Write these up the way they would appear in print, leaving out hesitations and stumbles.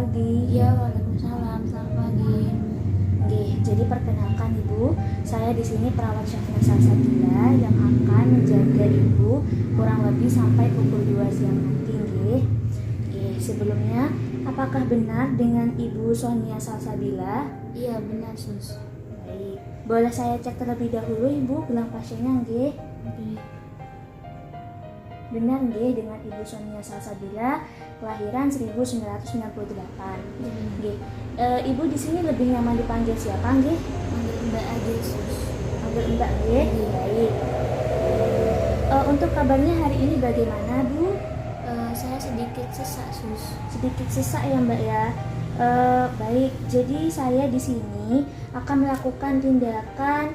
pagi. Iya, waalaikumsalam. Selamat pagi. Nggih, jadi perkenalkan Ibu, saya di sini perawat Syafina Salsabila yang akan menjaga Ibu kurang lebih sampai pukul 2 siang nanti, nggih. Nggih, sebelumnya apakah benar dengan Ibu Sonia Salsabila? Iya, benar, Sus. Baik, boleh saya cek terlebih dahulu Ibu gelang pasiennya, nggih? Oke. Benar nggih dengan Ibu Sonia Salsabila, kelahiran 1998. Nggih. Ibu di sini lebih nyaman dipanggil siapa nggih? Panggil Mbak aja, Sus. Panggil Mbak nggih. Baik. Untuk kabarnya hari ini bagaimana, Bu? Saya sedikit sesak, Sus. Sedikit sesak ya, Mbak ya. Baik. Jadi saya di sini akan melakukan tindakan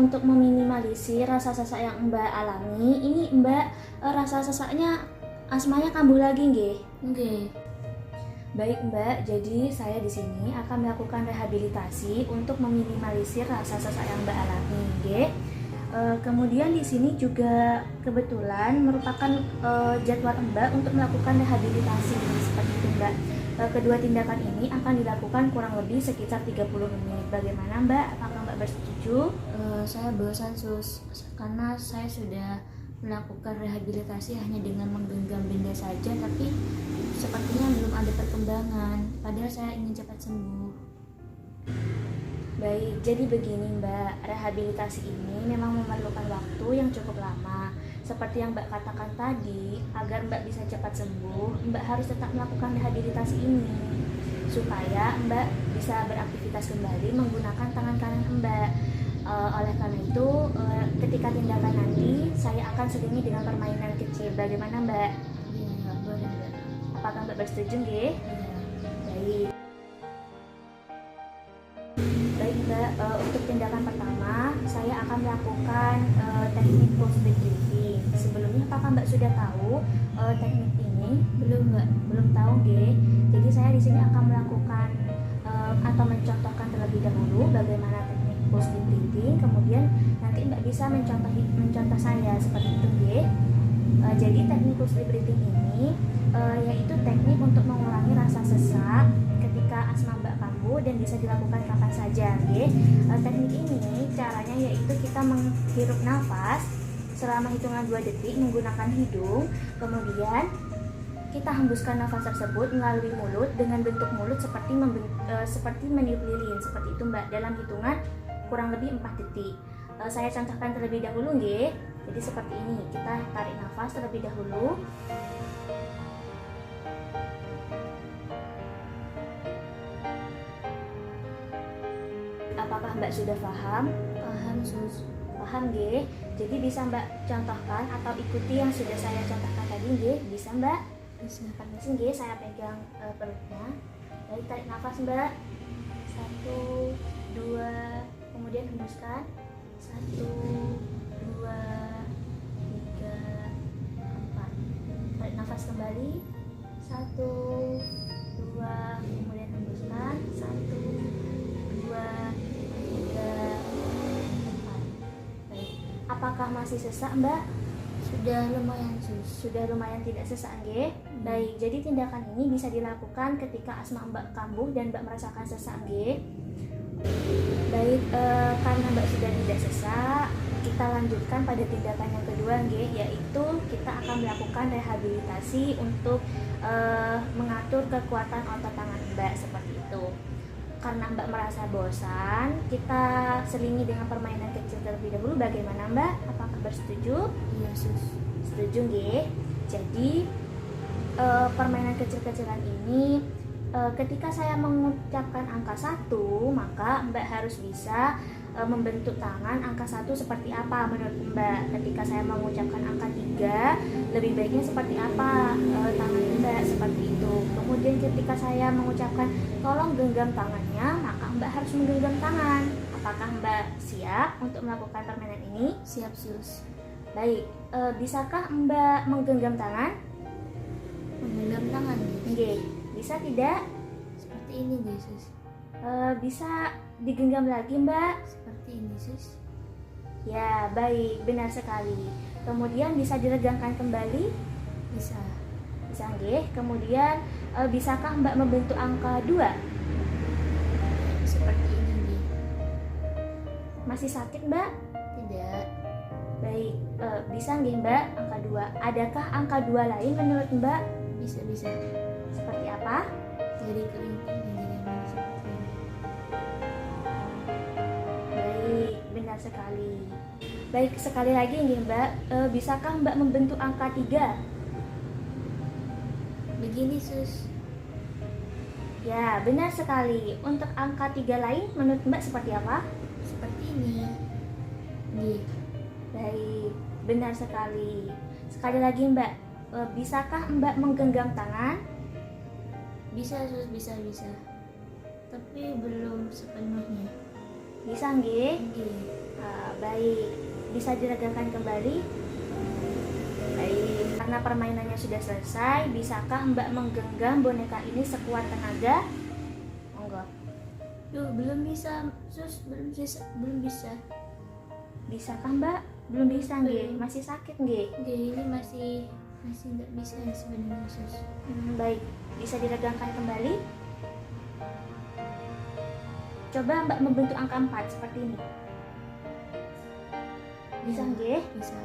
untuk meminimalisir rasa sesak yang Mbak alami. Ini Mbak rasa sesaknya, asmanya kambuh lagi nggih? Oke. Baik Mbak, jadi saya di sini akan melakukan rehabilitasi untuk meminimalisir rasa sesak yang Mbak alami, nggih. Kemudian di sini juga kebetulan merupakan jadwal Mbak untuk melakukan rehabilitasi seperti itu Mbak. Kedua tindakan ini akan dilakukan kurang lebih sekitar 30 menit. Bagaimana Mbak? Apakah Mbak bersetuju? Saya bosan, Sus, karena saya sudah melakukan rehabilitasi hanya dengan menggenggam benda saja, tapi sepertinya belum ada perkembangan. Padahal saya ingin cepat sembuh. Baik, jadi begini Mbak, rehabilitasi ini memang memerlukan waktu yang cukup lama. Seperti yang Mbak katakan tadi, agar Mbak bisa cepat sembuh, Mbak harus tetap melakukan rehabilitasi ini supaya Mbak bisa beraktivitas kembali menggunakan tangan kanan Mbak. Oleh karena itu, ketika tindakan nanti, saya akan selingi dengan permainan kecil. Bagaimana Mbak? Iya, boleh, Mbak. Apakah Mbak bersetuju nggih? Iya. Baik. Baik Mbak, untuk tindakan pertama saya akan melakukan teknik pulse breathing. Sebelumnya apakah Mbak sudah tahu teknik ini? Belum, Mbak. Belum tahu nggih. Jadi saya di sini akan melakukan atau mencontohkan terlebih dahulu bagaimana teknik pulse breathing. Kemudian nanti Mbak bisa mencontoh saya seperti itu nggih. Jadi teknik pulse breathing ini yaitu teknik untuk mengurangi rasa sesak ketika asma Mbak kambuh dan bisa dilakukan kapan saja, nggih. Teknik ini caranya yaitu kita menghirup nafas selama hitungan 2 detik menggunakan hidung, kemudian kita hembuskan nafas tersebut melalui mulut dengan bentuk mulut seperti meniup lilin, seperti itu Mbak, dalam hitungan kurang lebih 4 detik. Saya contohkan terlebih dahulu nggih. Jadi seperti ini, kita tarik nafas terlebih dahulu. Apakah Mbak sudah paham? Paham, Sus. Paham nggih. Jadi bisa Mbak contohkan atau ikuti yang sudah saya contohkan tadi nggih. Bisa Mbak? Bisa. Permisi nggih, saya pegang perutnya. Baik, tarik nafas Mbak. 1, 2, kemudian hembuskan. 1, 2, 3, 4. Tarik nafas kembali. 1, 2, kemudian hembuskan. 1, 2, 3, 4. Baik. Apakah masih sesak Mbak? Sudah lumayan, Sus. Sudah lumayan tidak sesak nggih. Baik, jadi tindakan ini bisa dilakukan ketika asma Mbak kambuh dan Mbak merasakan sesak nggih. Baik, karena Mbak sudah tidak sesak, kita lanjutkan pada tindakan yang kedua nggih, yaitu kita akan melakukan rehabilitasi untuk mengatur kekuatan otot tangan Mbak seperti itu. Karena Mbak merasa bosan, kita selingi dengan permainan kecil terlebih dahulu. Bagaimana Mbak? Apakah bersetuju? Iya, Sus. Setuju nggih. Jadi permainan kecil-kecilan ini ketika saya mengucapkan angka 1, maka Mbak harus bisa membentuk tangan angka 1 seperti apa menurut Mbak. Ketika saya mengucapkan angka 3, lebih baiknya seperti apa tangan Mbak, seperti itu. Kemudian ketika saya mengucapkan tolong genggam tangannya, maka Mbak harus menggenggam tangan. Apakah Mbak siap untuk melakukan permainan ini? Siap, Sus. Baik, bisakah Mbak menggenggam tangan? Menggenggam tangan, Nggih. Bisa tidak? seperti ini, Sus. Bisa digenggam lagi Mbak? Seperti ini, Sus. Ya, baik, benar sekali. Kemudian bisa diregangkan kembali? Bisa. Bisa nggih. Kemudian Bisakah Mbak membentuk angka 2? Seperti ini nih. Masih sakit Mbak? Tidak. Baik, bisa nggih Mbak angka 2? Adakah angka 2 lain menurut Mbak? Bisa. Seperti apa? Dari kelingking dan jari seperti ini. Baik, benar sekali. Baik, sekali lagi nggih Mbak, bisakah Mbak membentuk angka 3? Begini sus. Ya, benar sekali. Untuk angka 3 lain menurut Mbak seperti apa? Seperti ini. Nih. Baik, benar sekali. Sekali lagi Mbak, bisakah Mbak menggenggam tangan? Bisa sus, bisa. Tapi belum sepenuhnya. Bisa nggih? Nih. Baik, bisa diregangkan kembali? Baik, karena permainannya sudah selesai, bisakah Mbak menggenggam boneka ini sekuat tenaga? Enggak. Duh, belum bisa sus, belum bisa. Bisakah Mbak? Belum bisa nggih? Belum. Masih sakit nggih? Ini masih nggak bisa sebenarnya sus. Baik, bisa diregangkan kembali? Coba Mbak membentuk angka 4 seperti ini. Bisa Iya, nggih? Bisa.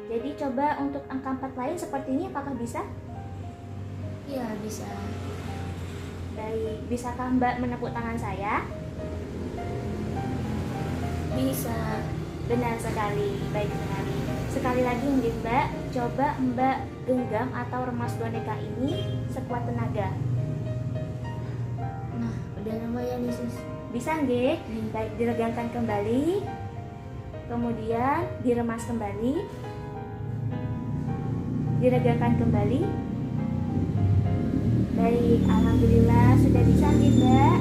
Jadi coba untuk angka 4 lain seperti ini apakah bisa? Iya, bisa. Baik, bisakah Mbak menepuk tangan saya? Bisa. Benar sekali, baik sekali. Sekali lagi nggih Mbak, coba Mbak genggam atau remas boneka ini sekuat tenaga. Nah, udah lumayan nih sus. Bisa nggih? Baik, diregangkan kembali. Kemudian diremas kembali. Diregangkan kembali. Baik, alhamdulillah sudah bisa nggih Mbak.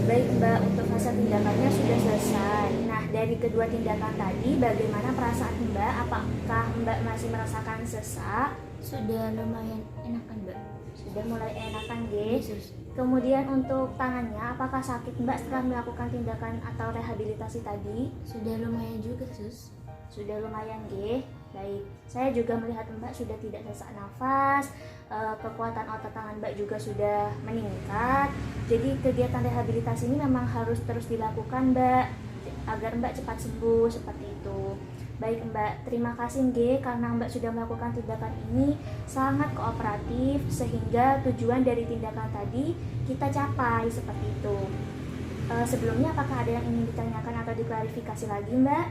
Baik Mbak, untuk fase tindakannya sudah selesai. Nah, dari kedua tindakan tadi, bagaimana perasaan Mbak? Apakah Mbak masih merasakan sesak? Sudah lumayan enakan mbak. Sudah mulai enakan nggih. Sus. Kemudian untuk tangannya, apakah sakit Mbak setelah melakukan tindakan atau rehabilitasi tadi? Sudah lumayan juga sus. Sudah lumayan nggih. Baik, saya juga melihat Mbak sudah tidak sesak nafas, kekuatan otot tangan Mbak juga sudah meningkat. Jadi kegiatan rehabilitasi ini memang harus terus dilakukan Mbak, agar Mbak cepat sembuh seperti itu. Baik Mbak, terima kasih nggih karena Mbak sudah melakukan tindakan ini sangat kooperatif sehingga tujuan dari tindakan tadi kita capai seperti itu. Sebelumnya apakah ada yang ingin ditanyakan atau diklarifikasi lagi Mbak?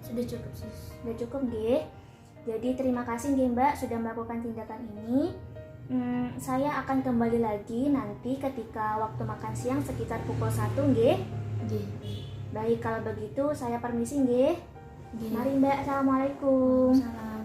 Sudah cukup sus. Sudah cukup nggih. Jadi terima kasih nggih Mbak sudah melakukan tindakan ini. Saya akan kembali lagi nanti ketika waktu makan siang sekitar pukul 1 nggih. Nggih. Baik, kalau begitu saya permisi nggih. Nggih. Mari Mbak, assalamualaikum. Waalaikumsalam.